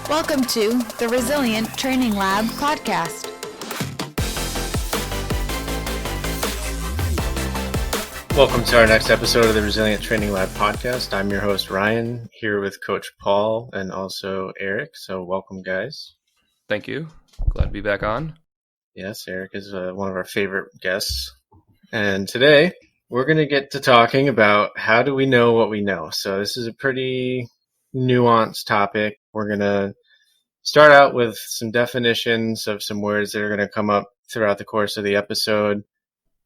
Welcome to the Resilient Training Lab podcast. Welcome to our next episode of the Resilient Training Lab podcast. I'm your host, Ryan, here with Coach Paul and also Eric. So welcome, guys. Thank you. Glad to be back on. Yes, Eric is one of our favorite guests. And today we're going to get to talking about how do we know what we know. So this is a pretty nuanced topic. We're going to start out with some definitions of some words that are going to come up throughout the course of the episode.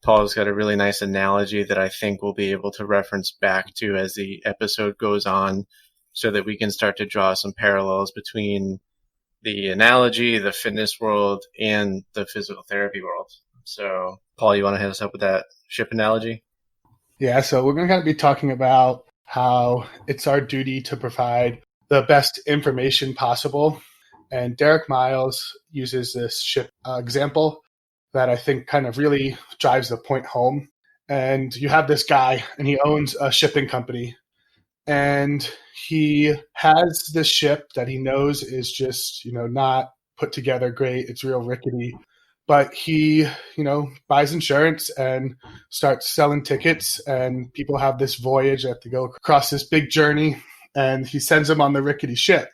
Paul's got a really nice analogy that I think we'll be able to reference back to as the episode goes on so that we can start to draw some parallels between the analogy, the fitness world, and the physical therapy world. So, Paul, you want to hit us up with that ship analogy? Yeah, so we're going to kind of be talking about how it's our duty to provide the best information possible. And Derek Miles uses this ship example that I think kind of really drives the point home. And you have this guy, and he owns a shipping company. And he has this ship that he knows is just, not put together great. It's real rickety. But he, buys insurance and starts selling tickets, and people have this voyage that they go across this big journey, and he sends them on the rickety ship,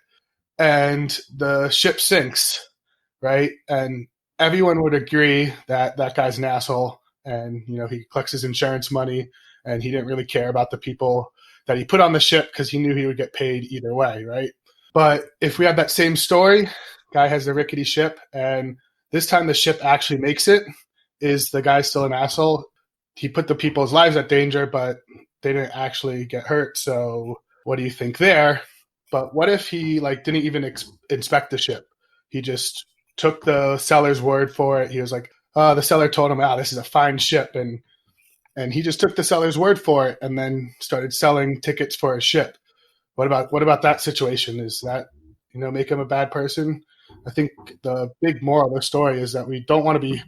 and the ship sinks, right? And everyone would agree that that guy's an asshole, and, he collects his insurance money, and he didn't really care about the people that he put on the ship because he knew he would get paid either way, right? But if we have that same story, guy has the rickety ship, and this time the ship actually makes it. Is the guy still an asshole? He put the people's lives at danger, but they didn't actually get hurt. So what do you think there? But what if he didn't even inspect the ship? He just took the seller's word for it. He was like, the seller told him, this is a fine ship. And he just took the seller's word for it and then started selling tickets for his ship. What about that situation? Is that, make him a bad person? I think the big moral of the story is that we don't want to be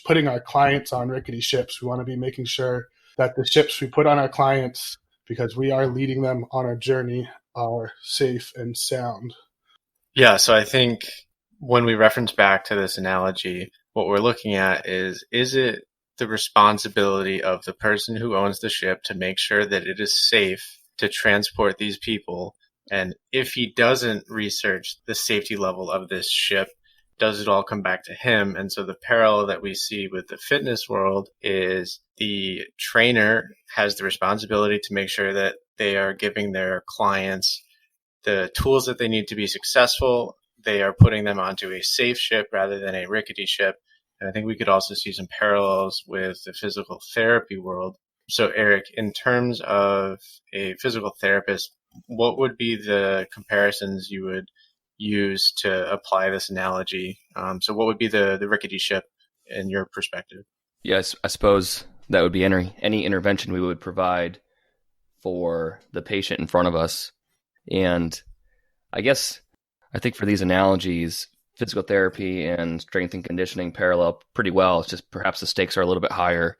putting our clients on rickety ships. We want to be making sure that the ships we put on our clients, because we are leading them on our journey, are safe and sound. Yeah, so I think when we reference back to this analogy, what we're looking at is it the responsibility of the person who owns the ship to make sure that it is safe to transport these people? And if he doesn't research the safety level of this ship, does it all come back to him? And so the parallel that we see with the fitness world is the trainer has the responsibility to make sure that they are giving their clients the tools that they need to be successful. They are putting them onto a safe ship rather than a rickety ship. And I think we could also see some parallels with the physical therapy world. So Eric, in terms of a physical therapist, what would be the comparisons you would use to apply this analogy? So what would be the rickety ship in your perspective? Yes, I suppose that would be any intervention we would provide for the patient in front of us. And I think for these analogies, physical therapy and strength and conditioning parallel pretty well. It's just perhaps the stakes are a little bit higher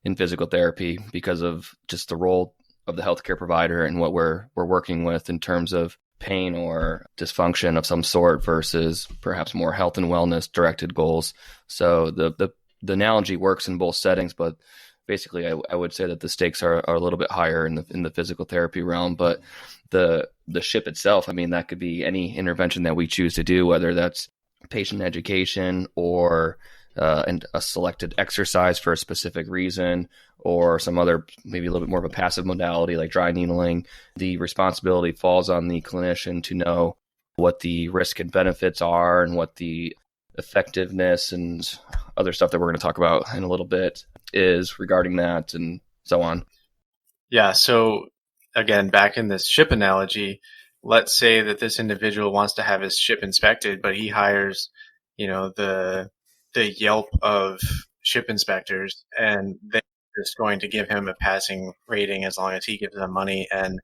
in physical therapy because of just the role of the healthcare provider and what we're working with in terms of pain or dysfunction of some sort versus perhaps more health and wellness directed goals. So the analogy works in both settings, but basically I would say that the stakes are a little bit higher in the physical therapy realm. But the ship itself, that could be any intervention that we choose to do, whether that's patient education or and a selected exercise for a specific reason, or some other, maybe a little bit more of a passive modality like dry needling. The responsibility falls on the clinician to know what the risk and benefits are and what the effectiveness and other stuff that we're going to talk about in a little bit is regarding that and so on. Yeah, so again, back in this ship analogy, let's say that this individual wants to have his ship inspected, but he hires, the Yelp of ship inspectors, and they're just going to give him a passing rating as long as he gives them money, and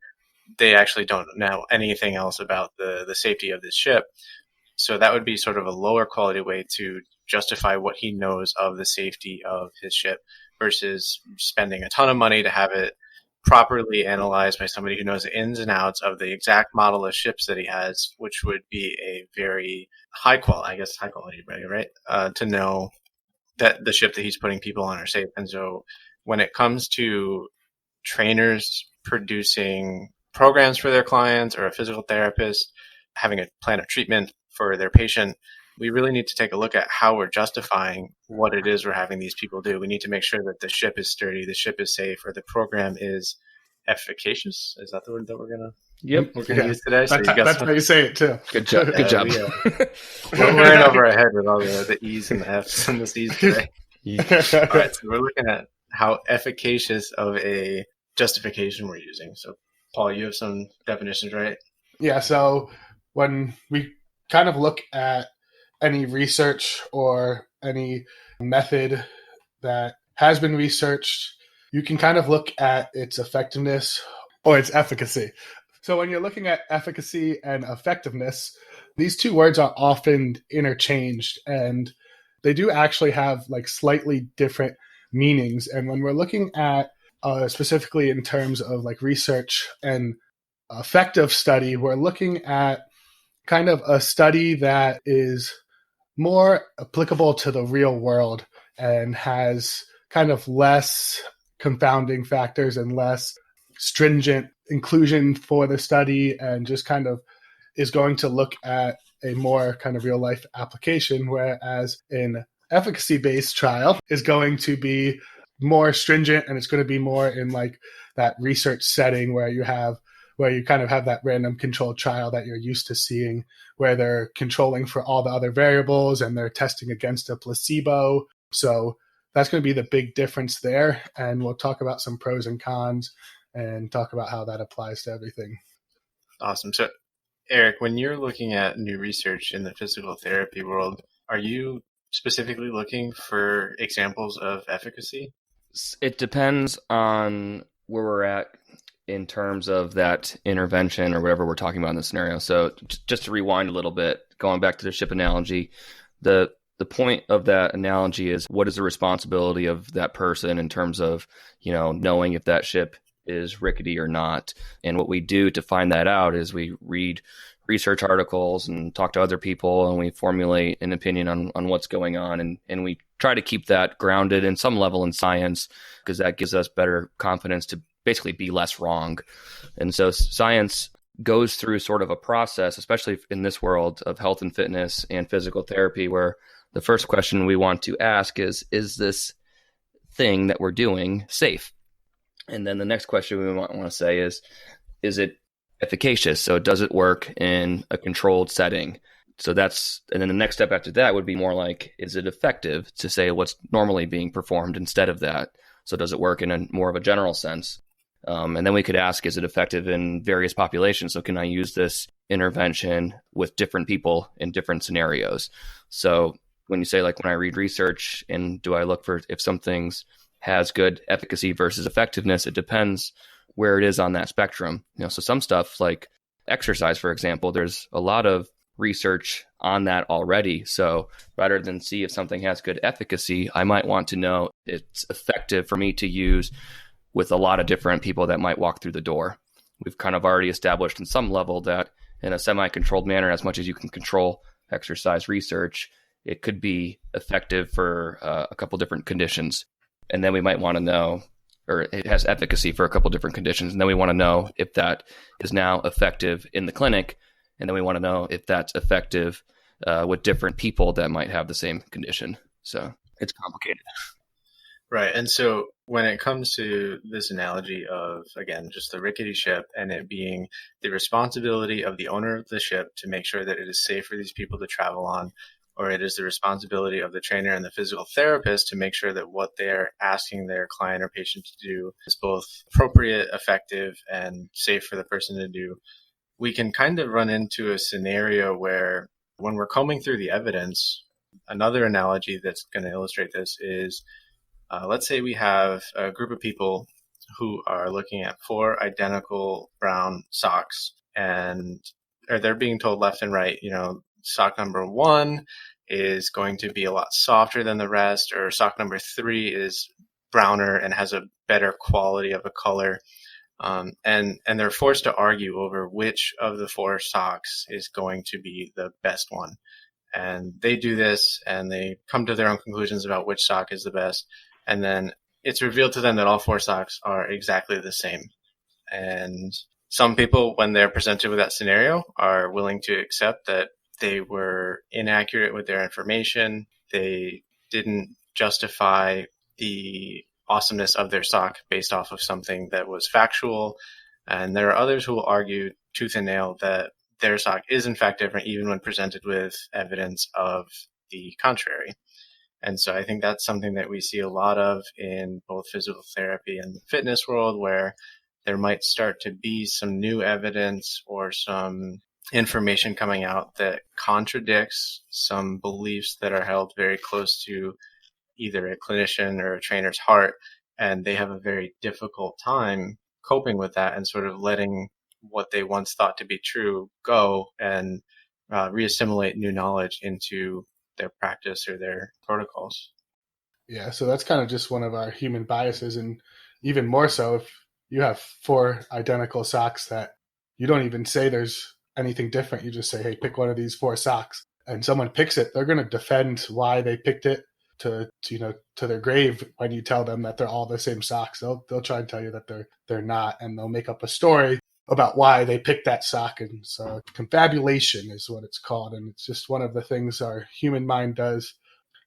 they actually don't know anything else about the safety of this ship. So that would be sort of a lower quality way to justify what he knows of the safety of his ship versus spending a ton of money to have it properly analyzed by somebody who knows the ins and outs of the exact model of ships that he has, which would be a very high quality, right? To know that the ship that he's putting people on are safe. And so when it comes to trainers producing programs for their clients or a physical therapist having a plan of treatment for their patient, we really need to take a look at how we're justifying what it is we're having these people do. We need to make sure that the ship is sturdy, the ship is safe, or the program is efficacious. Is that the word that we're gonna use today? So That's how you say it too. Good job. Good job. We're in over our head with all the E's and the F's and the C's today. All right, so we're looking at how efficacious of a justification we're using. So, Paul, you have some definitions, right? Yeah, so when we kind of look at any research or any method that has been researched, you can kind of look at its effectiveness or its efficacy. So when you're looking at efficacy and effectiveness, these two words are often interchanged, and they do actually have like slightly different meanings. And when we're looking at specifically in terms of like research and effective study, we're looking at kind of a study that is more applicable to the real world and has kind of less confounding factors and less stringent inclusion for the study, and just kind of is going to look at a more kind of real life application, whereas an efficacy based trial is going to be more stringent, and it's going to be more in like that research setting where you kind of have that random controlled trial that you're used to seeing, where they're controlling for all the other variables and they're testing against a placebo. So that's going to be the big difference there. And we'll talk about some pros and cons and talk about how that applies to everything. Awesome. So, Eric, when you're looking at new research in the physical therapy world, are you specifically looking for examples of efficacy? It depends on where we're at in terms of that intervention or whatever we're talking about in the scenario. So just to rewind a little bit, going back to the ship analogy, the point of that analogy is what is the responsibility of that person in terms of, knowing if that ship is rickety or not. And what we do to find that out is we read research articles and talk to other people, and we formulate an opinion on what's going on. And we try to keep that grounded in some level in science, because that gives us better confidence to basically be less wrong. And so science goes through sort of a process, especially in this world of health and fitness and physical therapy, where the first question we want to ask is this thing that we're doing safe? And then the next question we want to say is it efficacious? So does it work in a controlled setting? And then the next step after that would be more like, is it effective, to say what's normally being performed instead of that? So does it work in a more of a general sense? And then we could ask, is it effective in various populations? So can I use this intervention with different people in different scenarios? So when you say, like, when I read research and do I look for if something's has good efficacy versus effectiveness, it depends where it is on that spectrum. So some stuff like exercise, for example, there's a lot of research on that already. So rather than see if something has good efficacy, I might want to know it's effective for me to use with a lot of different people that might walk through the door. We've kind of already established in some level that in a semi-controlled manner, as much as you can control exercise research, it could be effective for a couple different conditions. And then we might want to know, or it has efficacy for a couple different conditions. And then we want to know if that is now effective in the clinic. And then we want to know if that's effective with different people that might have the same condition. So it's complicated. Right. And so when it comes to this analogy of, again, just the rickety ship and it being the responsibility of the owner of the ship to make sure that it is safe for these people to travel on, or it is the responsibility of the trainer and the physical therapist to make sure that what they're asking their client or patient to do is both appropriate, effective, and safe for the person to do, we can kind of run into a scenario where when we're combing through the evidence, another analogy that's going to illustrate this is, let's say we have a group of people who are looking at 4 identical brown socks, and or they're being told left and right, sock number 1 is going to be a lot softer than the rest, or sock number 3 is browner and has a better quality of a color. And they're forced to argue over which of the four socks is going to be the best one. And they do this and they come to their own conclusions about which sock is the best. And then it's revealed to them that all four socks are exactly the same. And some people, when they're presented with that scenario, are willing to accept that they were inaccurate with their information. They didn't justify the awesomeness of their sock based off of something that was factual. And there are others who will argue tooth and nail that their sock is in fact different, even when presented with evidence of the contrary. And so I think that's something that we see a lot of in both physical therapy and the fitness world, where there might start to be some new evidence or some information coming out that contradicts some beliefs that are held very close to either a clinician or a trainer's heart. And they have a very difficult time coping with that and sort of letting what they once thought to be true go and reassimilate new knowledge into their practice or their protocols. Yeah, so that's kind of just one of our human biases. And even more so if you have four identical socks that you don't even say there's anything different. You just say, hey, pick one of these four socks. And someone picks it, they're going to defend why they picked it to their grave when you tell them that they're all the same socks. They'll try and tell you that they're not, and they'll make up a story about why they picked that sock. And so confabulation is what it's called. And it's just one of the things our human mind does.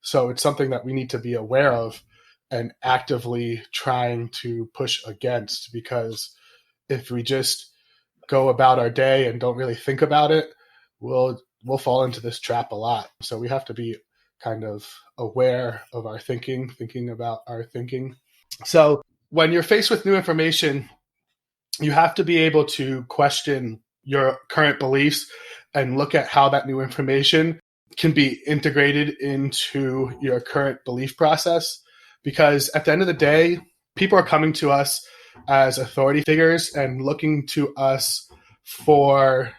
So it's something that we need to be aware of and actively trying to push against, because if we just go about our day and don't really think about it, we'll fall into this trap a lot. So we have to be kind of aware of our thinking about our thinking. So when you're faced with new information, you have to be able to question your current beliefs and look at how that new information can be integrated into your current belief process. Because at the end of the day, people are coming to us as authority figures and looking to us for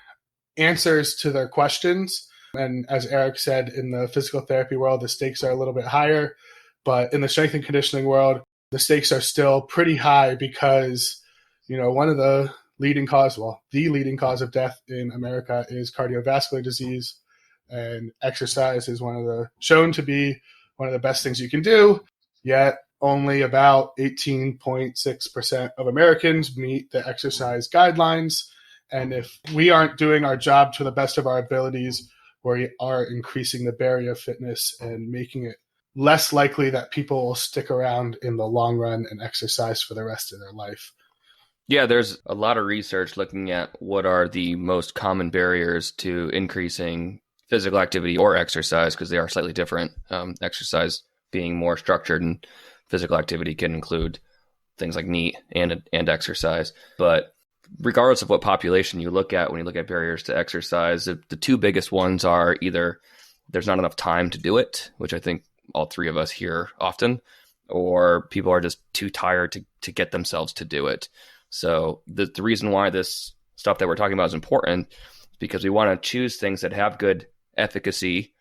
answers to their questions. And as Eric said, in the physical therapy world, the stakes are a little bit higher. But in the strength and conditioning world, the stakes are still pretty high because, one of the leading cause of death in America is cardiovascular disease. And exercise is shown to be one of the best things you can do. Yet only about 18.6% of Americans meet the exercise guidelines. And if we aren't doing our job to the best of our abilities, we are increasing the barrier of fitness and making it less likely that people will stick around in the long run and exercise for the rest of their life. Yeah, there's a lot of research looking at what are the most common barriers to increasing physical activity or exercise, because they are slightly different. Exercise being more structured, and physical activity can include things like NEAT and exercise. But regardless of what population you look at, when you look at barriers to exercise, the two biggest ones are either there's not enough time to do it, which I think all three of us hear often, or people are just too tired to get themselves to do it. So the reason why this stuff that we're talking about is important is because we want to choose things that have good efficacy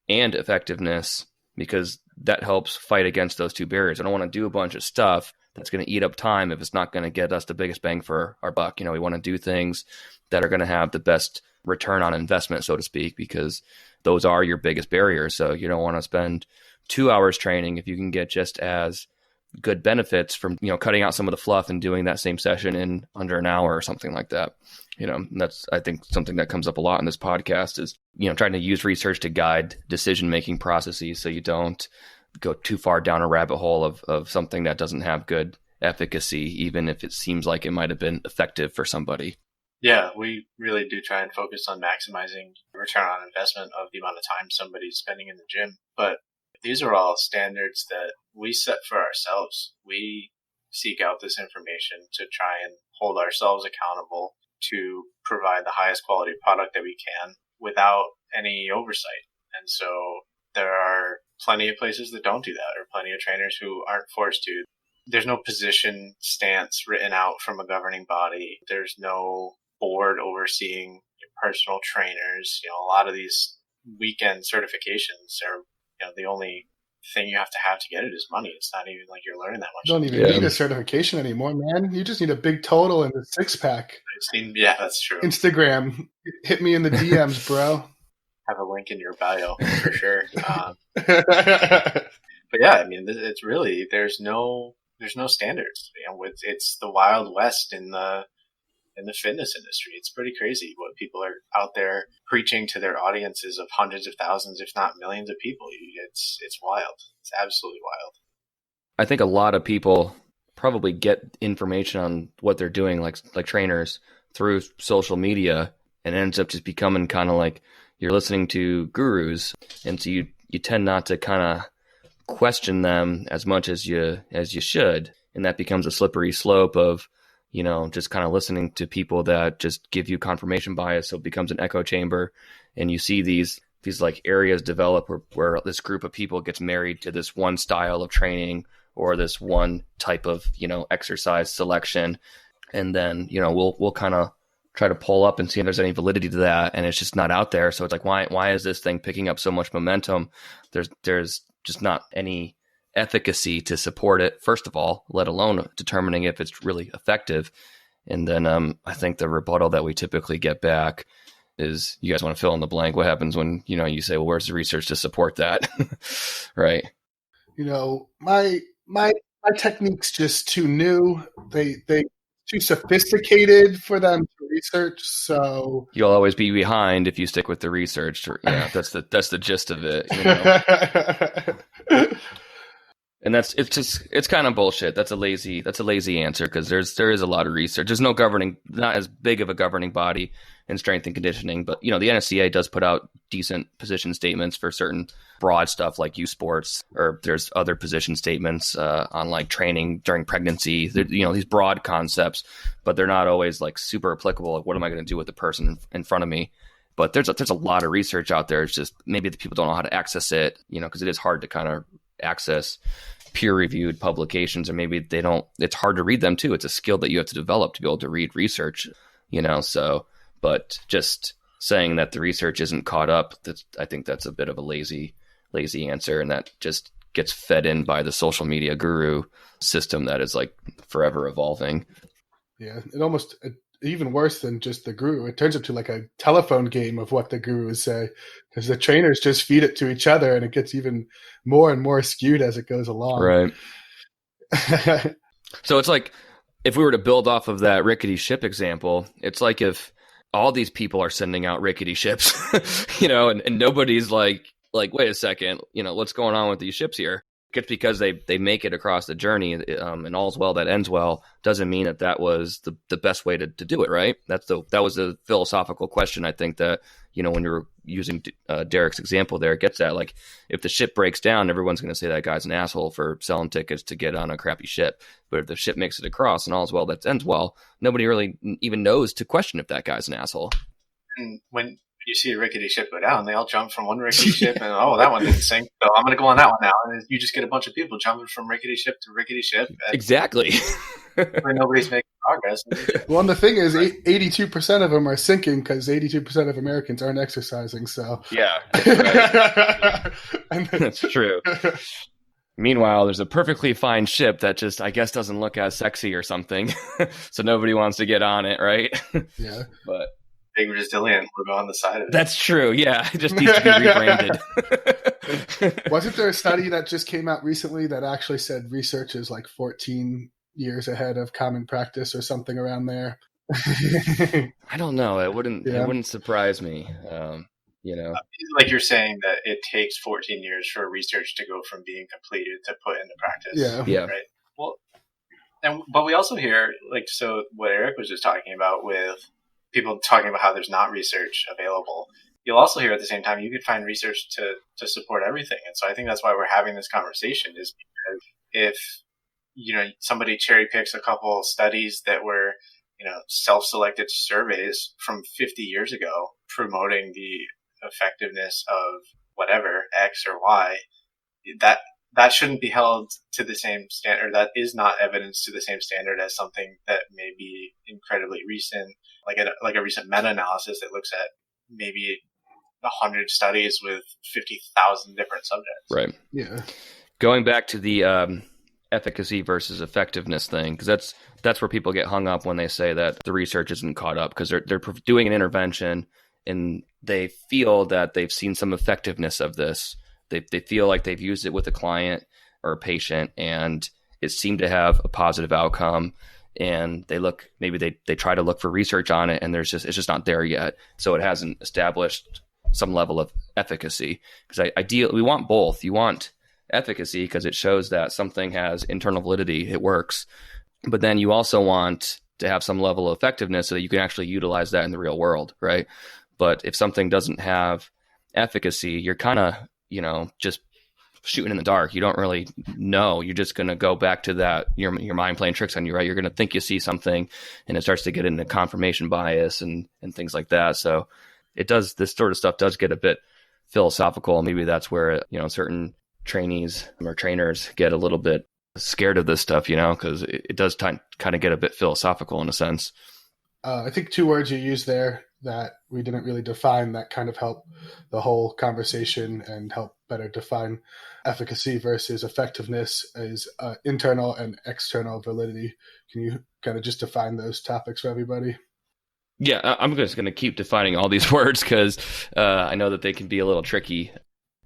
and effectiveness, because that helps fight against those two barriers. I don't want to do a bunch of stuff that's going to eat up time if it's not going to get us the biggest bang for our buck. We want to do things that are going to have the best return on investment, so to speak, because those are your biggest barriers. So you don't want to spend 2 hours training if you can get just as good benefits from, cutting out some of the fluff and doing that same session in under an hour or something like that. That's, I think, something that comes up a lot in this podcast is, trying to use research to guide decision-making processes so you don't go too far down a rabbit hole of something that doesn't have good efficacy, even if it seems like it might have been effective for somebody. Yeah, we really do try and focus on maximizing return on investment of the amount of time somebody's spending in the gym. But these are all standards that we set for ourselves. We seek out this information to try and hold ourselves accountable to provide the highest quality product that we can without any oversight. And so there are plenty of places that don't do that, or plenty of trainers who aren't forced to. There's no position stance written out from a governing body. There's no board overseeing personal trainers. A lot of these weekend certifications are the only thing you have to get it is money. It's not even like you're learning that much. You don't even need a certification anymore, man. You just need a big total and a six-pack. Yeah, that's true. Instagram, hit me in the DMs, bro. Have a link in your bio for sure. But yeah, I mean, it's really there's no standards. You know, it's the Wild West in the fitness industry. It's pretty crazy what people are out there preaching to their audiences of hundreds of thousands, if not millions of people. It's wild. It's absolutely wild. I think a lot of people probably get information on what they're doing, like trainers, through social media, and ends up just becoming kind of like you're listening to gurus, and so you tend not to kind of question them as much as you should, and that becomes a slippery slope of, you know, just kind of listening to people that just give you confirmation bias. So it becomes an echo chamber, and you see these like areas develop where this group of people gets married to this one style of training or this one type of, you know, exercise selection, and then, you know, we'll kind of try to pull up and see if there's any validity to that, and it's just not out there. So it's like, why is this thing picking up so much momentum? There's just not any efficacy to support it, first of all, let alone determining if it's really effective. And then I think the rebuttal that we typically get back is, you guys want to fill in the blank. What happens when, you know, you say, well, where's the research to support that? Right. You know, my technique's just too new. They too sophisticated for them to research. So you'll always be behind if you stick with the research. Yeah, that's the gist of it. You know? And it's kind of bullshit. That's a lazy answer, because there is a lot of research. There's not as big of a governing body in strength and conditioning, but, you know, the NSCA does put out decent position statements for certain broad stuff like youth sports, or there's other position statements on like training during pregnancy. You know, these broad concepts, but they're not always like super applicable. Like, what am I going to do with the person in front of me? But there's a lot of research out there. It's just maybe the people don't know how to access it, you know, because it is hard to kind of access peer-reviewed publications, or maybe it's hard to read them too. It's a skill that you have to develop to be able to read research, you know. So, but just saying that the research isn't caught up, I think that's a bit of a lazy answer, and that just gets fed in by the social media guru system that is like forever evolving. Yeah, it almost even worse than just the guru. It turns into like a telephone game of what the gurus say, because the trainers just feed it to each other, and it gets even more and more skewed as it goes along. Right. So it's like, if we were to build off of that rickety ship example, it's like if all these people are sending out rickety ships, you know, and nobody's like, wait a second, you know, what's going on with these ships here? It's because they make it across the journey, and all's well that ends well, doesn't mean that was the best way to do it, right? That was a philosophical question, I think, that, you know, when you're using Derek's example there, it gets at, like, if the ship breaks down, everyone's going to say that guy's an asshole for selling tickets to get on a crappy ship. But if the ship makes it across and all's well that ends well, nobody really even knows to question if that guy's an asshole. And when you see a rickety ship go down, they all jump from one rickety ship, and that one didn't sink, so I'm going to go on that one now. And you just get a bunch of people jumping from rickety ship to rickety ship. Exactly. Where nobody's making progress. Well, and the thing is, 82% of them are sinking because 82% of Americans aren't exercising. So yeah, right. That's true. Meanwhile, there's a perfectly fine ship that just, I guess, doesn't look as sexy or something, so nobody wants to get on it, right? Yeah, but big resilient logo on the side of it. That's true. Yeah, it just needs to be rebranded. Wasn't there a study that just came out recently that actually said research is like 14 years ahead of common practice or something around there? I don't know. It wouldn't surprise me. You know, like you're saying that it takes 14 years for research to go from being completed to put into practice. Yeah. Right. Well, but we also hear, like, so what Eric was just talking about with people talking about how there's not research available. You'll also hear at the same time, you could find research to support everything. And so I think that's why we're having this conversation, is because if, you know, somebody cherry picks a couple studies that were, you know, self-selected surveys from 50 years ago promoting the effectiveness of whatever X or Y, that shouldn't be held to the same standard. That is not evidence to the same standard as something that may be incredibly recent, like a recent meta-analysis that looks at maybe 100 studies with 50,000 different subjects. Right. Yeah. Going back to the efficacy versus effectiveness thing, because that's where people get hung up when they say that the research isn't caught up, because they're doing an intervention and they feel that they've seen some effectiveness of this. They feel like they've used it with a client or a patient and it seemed to have a positive outcome. And they try to look for research on it, and it's just not there yet. So it hasn't established some level of efficacy. Because ideally, we want both. You want efficacy because it shows that something has internal validity, it works. But then you also want to have some level of effectiveness so that you can actually utilize that in the real world, right? But if something doesn't have efficacy, you're kind of, just shooting in the dark. You don't really know. You're just going to go back to that, your mind playing tricks on you, right? You're going to think you see something and it starts to get into confirmation bias and things like that. So this sort of stuff does get a bit philosophical. Maybe that's where, certain trainees or trainers get a little bit scared of this stuff, because it does kind of get a bit philosophical in a sense. I think two words you used there that we didn't really define that kind of help the whole conversation and help better define efficacy versus effectiveness is internal and external validity. Can you kind of just define those topics for everybody? Yeah, I'm just going to keep defining all these words because I know that they can be a little tricky.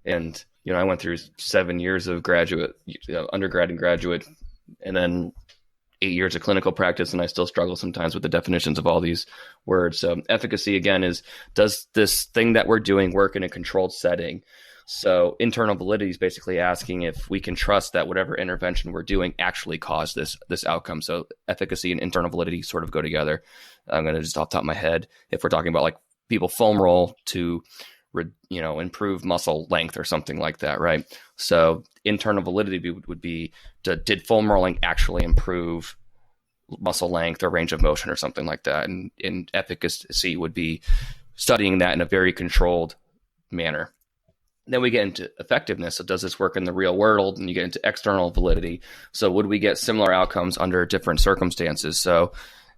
And, I went through 7 years of undergrad and graduate, and then 8 years of clinical practice, and I still struggle sometimes with the definitions of all these words. So efficacy, again, is, does this thing that we're doing work in a controlled setting? So internal validity is basically asking if we can trust that whatever intervention we're doing actually caused this outcome. So efficacy and internal validity sort of go together. I'm going to just off the top of my head, if we're talking about like people foam roll to improve muscle length or something like that, right? So internal validity would be, did foam rolling actually improve muscle length or range of motion or something like that? And efficacy would be studying that in a very controlled manner. Then we get into effectiveness. So does this work in the real world? And you get into external validity. So would we get similar outcomes under different circumstances? So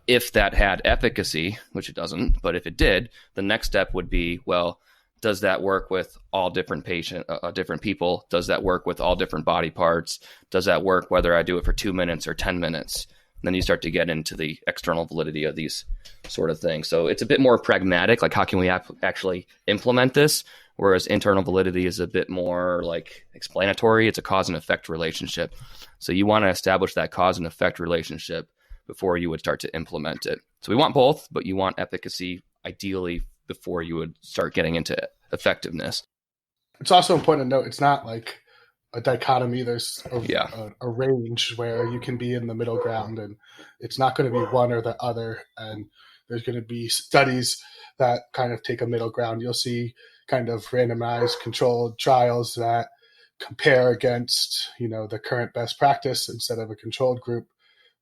if that had efficacy, which it doesn't, but if it did, the next step would be, well, does that work with all different different people? Does that work with all different body parts? Does that work whether I do it for 2 minutes or 10 minutes? And then you start to get into the external validity of these sort of things. So it's a bit more pragmatic, like how can we actually implement this? Whereas internal validity is a bit more like explanatory. It's a cause and effect relationship. So you want to establish that cause and effect relationship before you would start to implement it. So we want both, but you want efficacy ideally before you would start getting into effectiveness. It's also important to note it's not like a dichotomy. There's a range where you can be in the middle ground, and it's not going to be one or the other. And there's going to be studies that kind of take a middle ground. You'll see kind of randomized controlled trials that compare against, the current best practice instead of a controlled group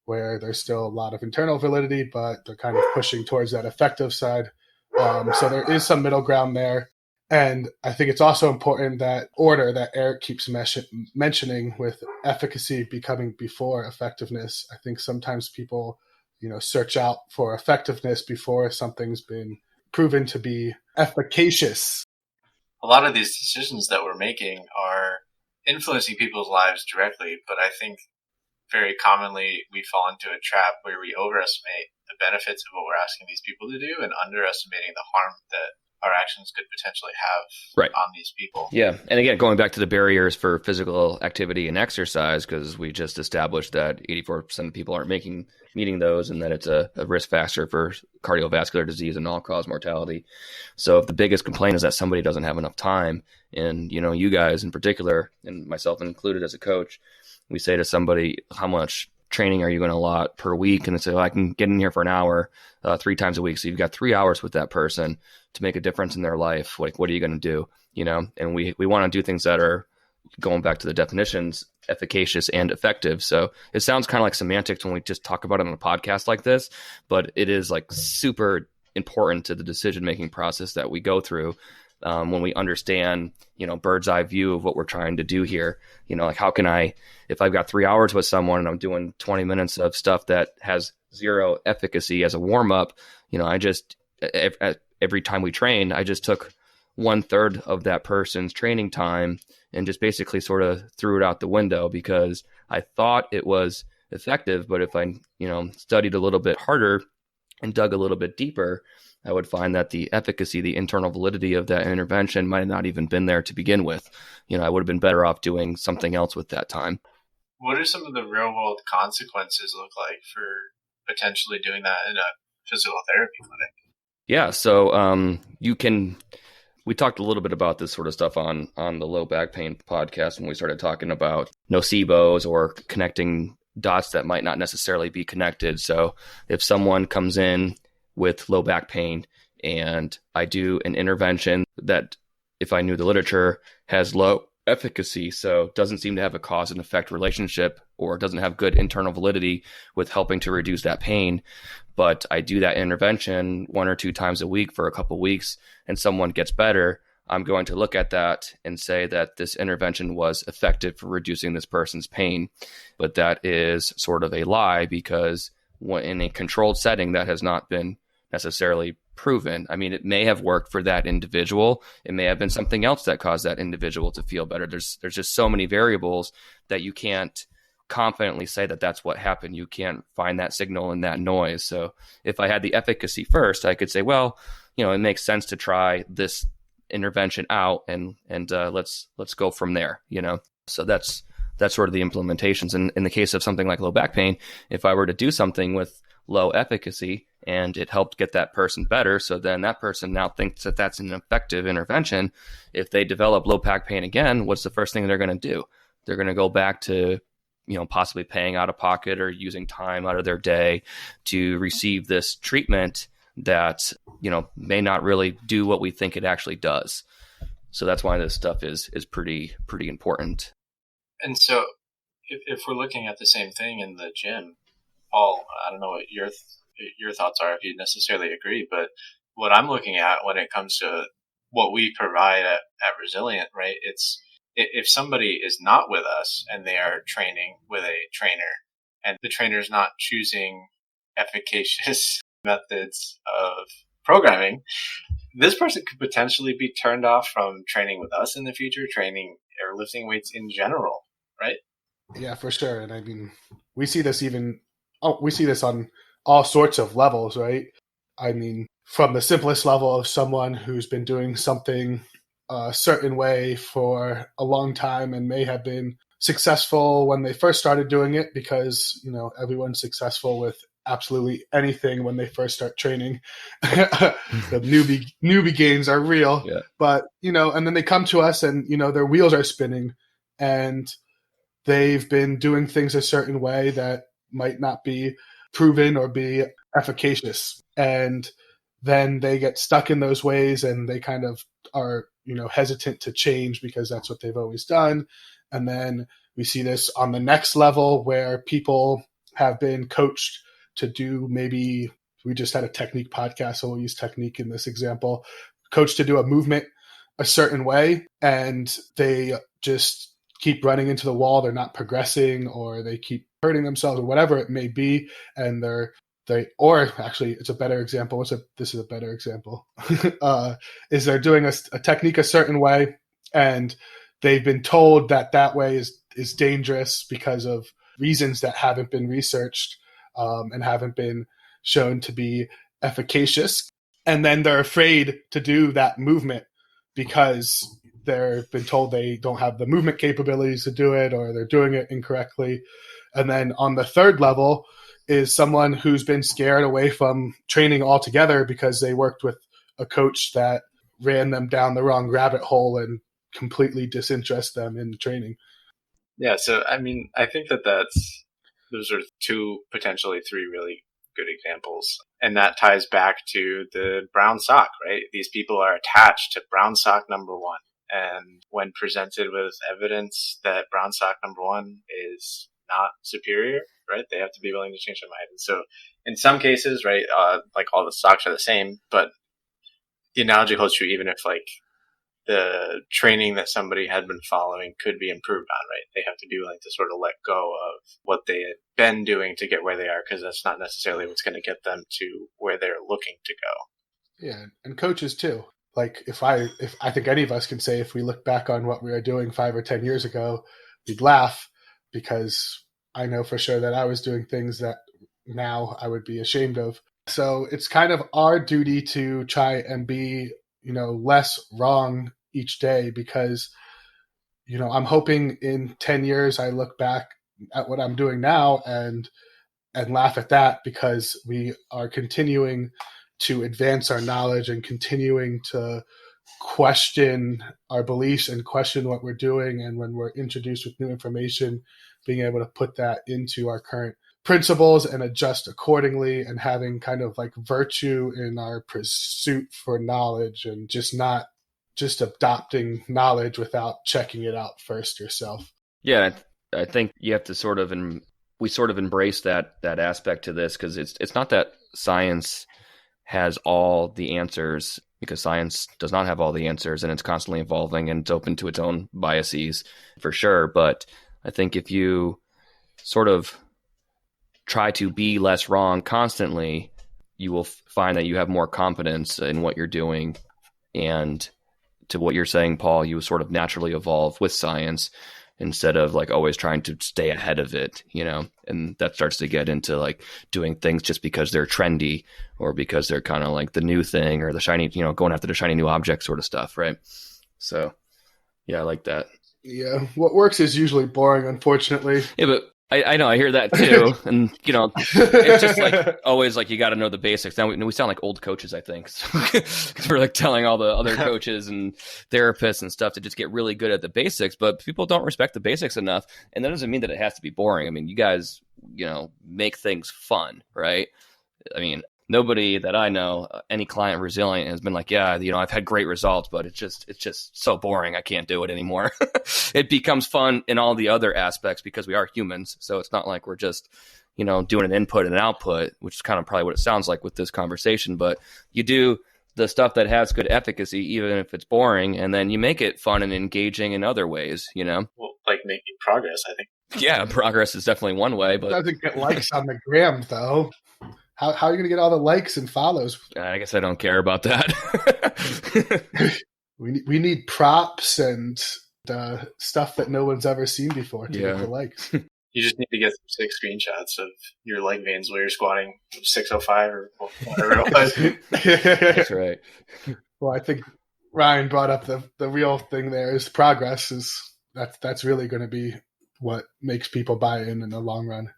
where there's still a lot of internal validity, but they're kind of pushing towards that effective side. So there is some middle ground there. And I think it's also important that order that Eric keeps mentioning with efficacy becoming before effectiveness. I think sometimes people, search out for effectiveness before something's been proven to be efficacious. A lot of these decisions that we're making are influencing people's lives directly, but I think very commonly we fall into a trap where we overestimate the benefits of what we're asking these people to do and underestimating the harm that our actions could potentially have on these people. Yeah. And again, going back to the barriers for physical activity and exercise, because we just established that 84% of people aren't meeting those, and that it's a risk factor for cardiovascular disease and all-cause mortality. So if the biggest complaint is that somebody doesn't have enough time, and, you guys in particular, and myself included as a coach, we say to somebody, how much training are you going to allot per week? And they say, well, I can get in here for an hour 3 times a week. So you've got 3 hours with that person to make a difference in their life. Like, what are you going to do? And we want to do things that are, going back to the definitions, efficacious and effective. So it sounds kind of like semantics when we just talk about it on a podcast like this, but it is like super important to the decision-making process that we go through. When we understand, bird's eye view of what we're trying to do here, like how can I, if I've got 3 hours with someone and I'm doing 20 minutes of stuff that has zero efficacy as a warm up, I just, every time we train, I just took 1/3 of that person's training time and just basically sort of threw it out the window because I thought it was effective. But if I, studied a little bit harder and dug a little bit deeper, I would find that the efficacy, the internal validity of that intervention might have not even been there to begin with. I would have been better off doing something else with that time. What do some of the real world consequences look like for potentially doing that in a physical therapy clinic? Yeah, so we talked a little bit about this sort of stuff on the low back pain podcast when we started talking about nocebos or connecting dots that might not necessarily be connected. So if someone comes in with low back pain and I do an intervention that, if I knew the literature, has low efficacy, so doesn't seem to have a cause and effect relationship or doesn't have good internal validity with helping to reduce that pain, but I do that intervention 1 or 2 times a week for a couple weeks and someone gets better, I'm going to look at that and say that this intervention was effective for reducing this person's pain. But that is sort of a lie because in a controlled setting, that has not been necessarily proven. I mean, it may have worked for that individual. It may have been something else that caused that individual to feel better. There's just so many variables that you can't confidently say that that's what happened. You can't find that signal in that noise. So if I had the efficacy first, I could say, well, it makes sense to try this intervention out and let's go from there. So that's sort of the implementations. And in the case of something like low back pain, if I were to do something with low efficacy and it helped get that person better, so then that person now thinks that that's an effective intervention. If they develop low back pain again, what's the first thing they're going to do? They're going to go back to possibly paying out of pocket or using time out of their day to receive this treatment that may not really do what we think it actually does. So that's why this stuff is pretty important. And so if we're looking at the same thing in the gym, Paul, I don't know what your thoughts are, if you necessarily agree, but what I'm looking at when it comes to what we provide at Resilient, right? It's if somebody is not with us and they are training with a trainer and the trainer is not choosing efficacious methods of programming, this person could potentially be turned off from training with us in the future, training or lifting weights in general, right? Yeah, for sure. And I mean, we see this on all sorts of levels, right? I mean, from the simplest level of someone who's been doing something a certain way for a long time and may have been successful when they first started doing it because, everyone's successful with absolutely anything when they first start training. The newbie gains are real, yeah. But, and then they come to us and, their wheels are spinning and they've been doing things a certain way that might not be proven or be efficacious. And then they get stuck in those ways and they kind of are, hesitant to change because that's what they've always done. And then we see this on the next level where people have been coached to do, maybe we just had a technique podcast, so we'll use technique in this example, coached to do a movement a certain way, and they just keep running into the wall. They're not progressing, or they keep hurting themselves, or whatever it may be. And or actually, it's a better example. This is a better example. Is they're doing a technique a certain way, and they've been told that way is dangerous because of reasons that haven't been researched and haven't been shown to be efficacious. And then they're afraid to do that movement because they've been told they don't have the movement capabilities to do it, or they're doing it incorrectly. And then on the third level is someone who's been scared away from training altogether because they worked with a coach that ran them down the wrong rabbit hole and completely disinterest them in training. Yeah, so I mean, I think those are 2, potentially 3 really good examples. And that ties back to the brown sock, right? These people are attached to brown sock number 1. And when presented with evidence that brown sock number 1 is not superior, right, they have to be willing to change their mind. And so in some cases, right, like all the socks are the same, but the analogy holds true even if like the training that somebody had been following could be improved on, right? They have to be willing to sort of let go of what they had been doing to get where they are, because that's not necessarily what's going to get them to where they're looking to go. Yeah, and coaches too. like if I think any of us can say, if we look back on what we were doing 5 or 10 years ago, we'd laugh, because I know for sure that I was doing things that now I would be ashamed of. So it's kind of our duty to try and be, less wrong each day, because, I'm hoping in 10 years I look back at what I'm doing now and laugh at that, because we are continuing to advance our knowledge and continuing to question our beliefs and question what we're doing. And when we're introduced with new information, being able to put that into our current principles and adjust accordingly, and having kind of like virtue in our pursuit for knowledge, and not just adopting knowledge without checking it out first yourself. Yeah, I think you have to sort of, and we sort of embrace that aspect to this, because it's not that science has all the answers, because science does not have all the answers, and it's constantly evolving and it's open to its own biases for sure. But I think if you sort of try to be less wrong constantly, you will find that you have more confidence in what you're doing. And to what you're saying, Paul, you sort of naturally evolve with science instead of like always trying to stay ahead of it, and that starts to get into like doing things just because they're trendy, or because they're kind of like the new thing, or the shiny, going after the shiny new object sort of stuff. Right. So yeah, I like that. Yeah. What works is usually boring, unfortunately. Yeah, but I know, I hear that too. And, it's just like always like you got to know the basics. Now we sound like old coaches, I think. Because we're like telling all the other coaches and therapists and stuff to just get really good at the basics. But people don't respect the basics enough. And that doesn't mean that it has to be boring. I mean, you guys, make things fun, right? I mean, nobody that I know, any client Resilient, has been like, yeah, I've had great results, but it's just so boring. I can't do it anymore. It becomes fun in all the other aspects, because we are humans. So it's not like we're just, doing an input and an output, which is kind of probably what it sounds like with this conversation. But you do the stuff that has good efficacy, even if it's boring, and then you make it fun and engaging in other ways, Well, like making progress, I think. Yeah, progress is definitely one way, but it doesn't get likes on the gram, though. How are you going to get all the likes and follows? I guess I don't care about that. We need props and stuff that no one's ever seen before to get the likes. You just need to get some sick screenshots of your leg veins while you're squatting 605 or whatever it was. That's right. Well, I think Ryan brought up the real thing there is progress. That's really going to be what makes people buy in the long run.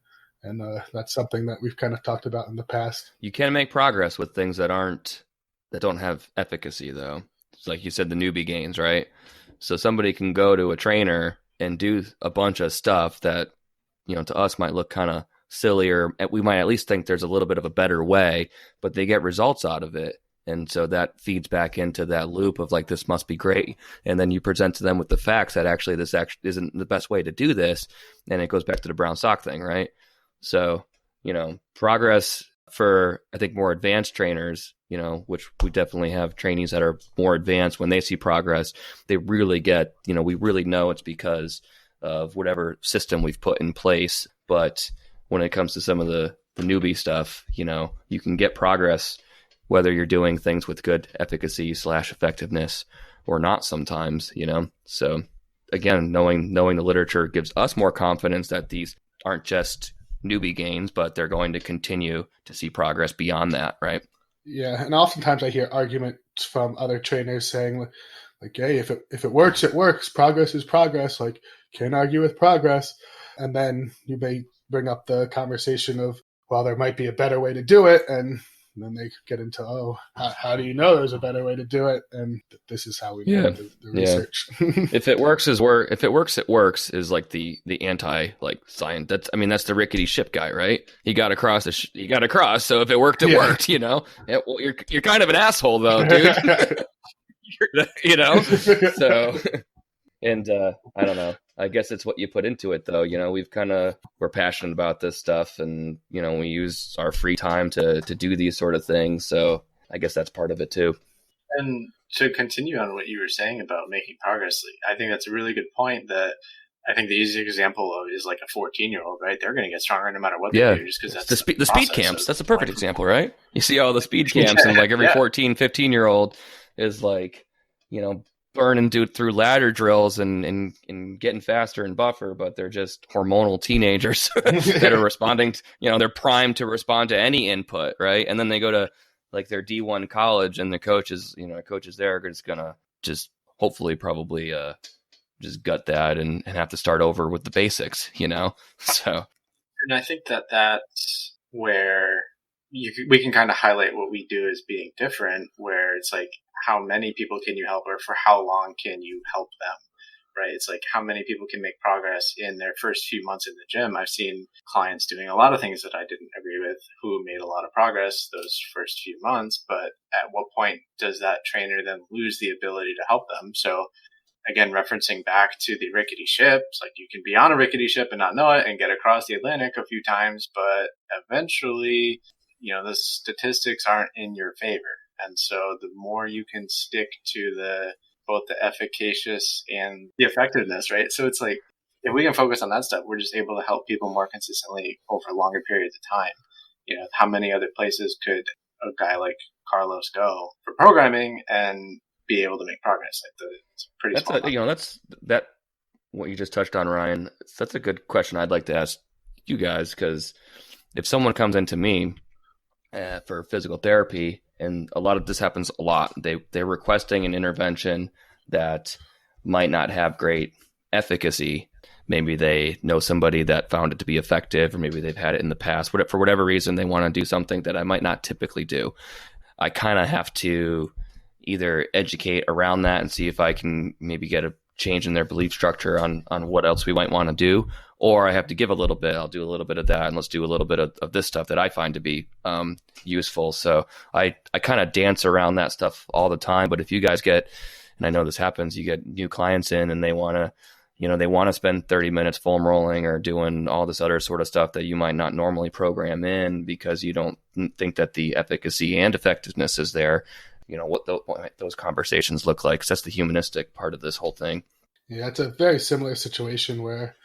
And that's something that we've kind of talked about in the past. You can make progress with things that don't have efficacy, though. It's like you said, the newbie gains, right? So somebody can go to a trainer and do a bunch of stuff that, to us might look kind of silly, or we might at least think there's a little bit of a better way, but they get results out of it. And so that feeds back into that loop of like, this must be great. And then you present to them with the facts that actually this actually isn't the best way to do this. And it goes back to the brown sock thing, right? So, progress for, I think, more advanced trainers, which we definitely have trainees that are more advanced. When they see progress, they really get, we really know it's because of whatever system we've put in place. But when it comes to some of the newbie stuff, you can get progress whether you're doing things with good efficacy / effectiveness or not sometimes, So again, knowing the literature gives us more confidence that these aren't just newbie gains, but they're going to continue to see progress beyond that, right? Yeah, and oftentimes I hear arguments from other trainers saying, like, hey, if it works, it works. Progress is progress. Like, can't argue with progress. And then you may bring up the conversation of, well, there might be a better way to do it, and then they get into, how do you know there's a better way to do it? And this is how we do the research. If it works, it works is like the anti like science. That's the rickety ship guy, right? He got across. So if it worked, it worked. Well, you're kind of an asshole though, dude. So. And I don't know. I guess it's what you put into it, though. We're passionate about this stuff, and we use our free time to do these sort of things. So I guess that's part of it too. And to continue on what you were saying about making progress, I think that's a really good point. That I think the easiest example of is like a 14-year-old, right? They're going to get stronger no matter what they do, just because that's the speed camps. That's a perfect example, right? You see all the speed camps, and like every 14, 15-year-old. is like, burning through ladder drills and getting faster and buffer, but they're just hormonal teenagers that are responding to, they're primed to respond to any input, right? And then they go to like their D1 college, and the coaches there are just gonna just hopefully probably just gut that and have to start over with the basics, So and I think that's where we can kind of highlight what we do as being different, where it's like, how many people can you help, or for how long can you help them, right? It's like, how many people can make progress in their first few months in the gym. I've seen clients doing a lot of things that I didn't agree with, who made a lot of progress those first few months, but at what point does that trainer then lose the ability to help them? So again, referencing back to the rickety ship, it's like, you can be on a rickety ship and not know it and get across the Atlantic a few times, but eventually, the statistics aren't in your favor. And so the more you can stick to both the efficacious and the effectiveness, right? So it's like, if we can focus on that stuff, we're just able to help people more consistently over longer periods of time. How many other places could a guy like Carlos go for programming and be able to make progress? It's pretty small. That's what you just touched on, Ryan. That's a good question I'd like to ask you guys, because if someone comes into me for physical therapy, and a lot of this happens a lot, they're requesting an intervention that might not have great efficacy. Maybe they know somebody that found it to be effective, or maybe they've had it in the past. For whatever reason, they want to do something that I might not typically do. I kind of have to either educate around that and see if I can maybe get a change in their belief structure on what else we might want to do, or I have to give a little bit. I'll do a little bit of that, and let's do a little bit of this stuff that I find to be useful. So I kind of dance around that stuff all the time. But if you guys get, and I know this happens, you get new clients in and they want to spend 30 minutes foam rolling or doing all this other sort of stuff that you might not normally program in because you don't think that the efficacy and effectiveness is there. What those conversations look like, 'cause that's the humanistic part of this whole thing. Yeah, it's a very similar situation where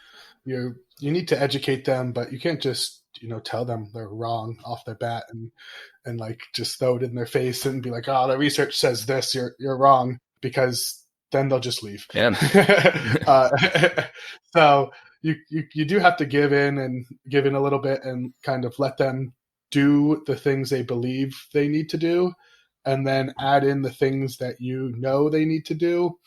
you need to educate them, but you can't just tell them they're wrong off the bat and like just throw it in their face and be like, oh, the research says this, you're wrong, because then they'll just leave. Yeah. So you do have to give in a little bit and kind of let them do the things they believe they need to do, and then add in the things that they need to do,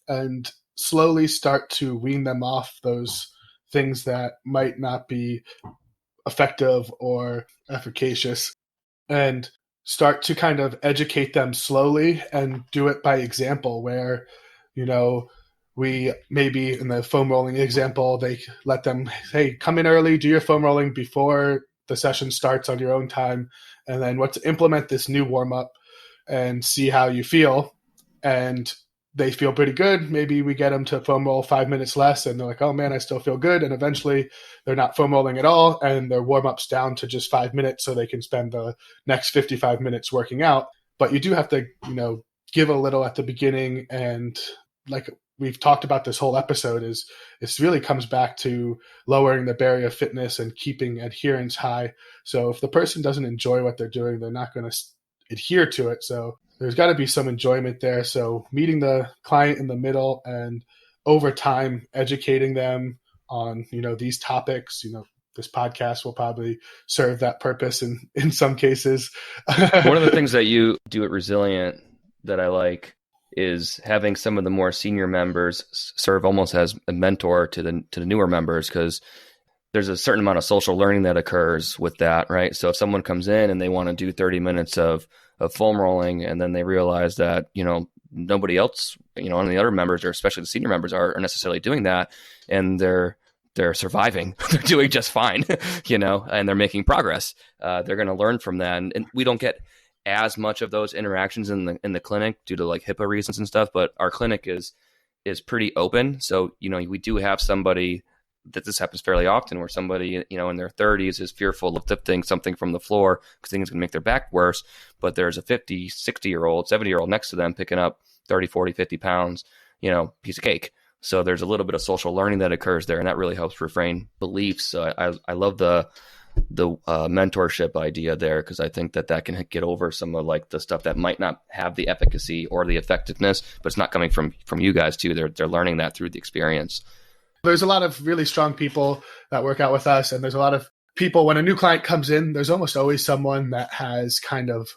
and slowly start to wean them off those things that might not be effective or efficacious, and start to kind of educate them slowly and do it by example, where, we maybe in the foam rolling example, they let them, hey, come in early, do your foam rolling before the session starts on your own time, and then let's implement this new warm up and see how you feel. And they feel pretty good. Maybe we get them to foam roll 5 minutes less, and they're like, oh man, I still feel good. And eventually they're not foam rolling at all, and their warm up's down to just 5 minutes, so they can spend the next 55 minutes working out. But you do have to, give a little at the beginning. And like we've talked about this whole episode, is it really comes back to lowering the barrier of fitness and keeping adherence high. So if the person doesn't enjoy what they're doing, they're not going to adhere to it. So there's got to be some enjoyment there. So meeting the client in the middle, and over time educating them on, these topics. This podcast will probably serve that purpose in some cases. One of the things that you do at Resilient that I like is having some of the more senior members serve almost as a mentor to the newer members, because there's a certain amount of social learning that occurs with that, right? So if someone comes in and they want to do 30 minutes of foam rolling, and then they realize that, nobody else, none of the other members, or especially the senior members, are necessarily doing that, and they're surviving, they're doing just fine, and they're making progress. They're going to learn from that. And we don't get as much of those interactions in the clinic due to like HIPAA reasons and stuff, but our clinic is pretty open. So, we do have somebody that this happens fairly often, where somebody, in their 30s is fearful of lifting something from the floor because they think it's going to make their back worse. But there's a 50, 60-year-old, 70-year-old next to them picking up 30, 40, 50 pounds, piece of cake. So there's a little bit of social learning that occurs there, and that really helps reframe beliefs. So I love the the mentorship idea there, because I think that can get over some of like the stuff that might not have the efficacy or the effectiveness, but it's not coming from you guys too. They're learning that through the experience. There's a lot of really strong people that work out with us, and there's a lot of people, when a new client comes in, there's almost always someone that has kind of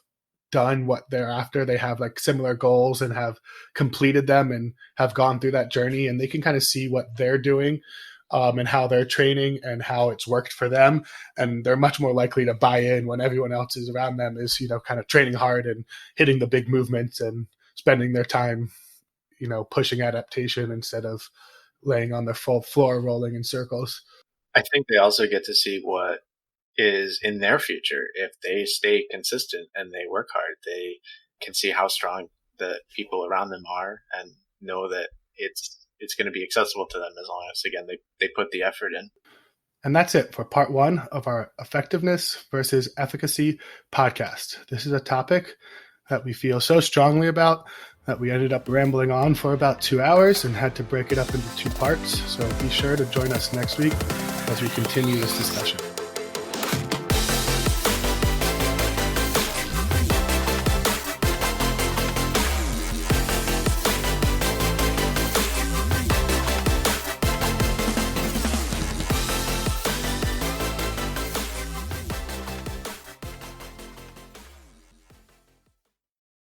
done what they're after. They have like similar goals and have completed them and have gone through that journey, and they can kind of see what they're doing and how they're training and how it's worked for them. And they're much more likely to buy in when everyone else is around them is, kind of training hard and hitting the big movements and spending their time, pushing adaptation instead of laying on their full floor rolling in circles. I think they also get to see what is in their future. If they stay consistent and they work hard, they can see how strong the people around them are and know that it's going to be accessible to them as long as, again, they put the effort in. And that's it for part 1 of our effectiveness versus efficacy podcast. This is a topic that we feel so strongly about that we ended up rambling on for about 2 hours and had to break it up into 2 parts. So be sure to join us next week as we continue this discussion.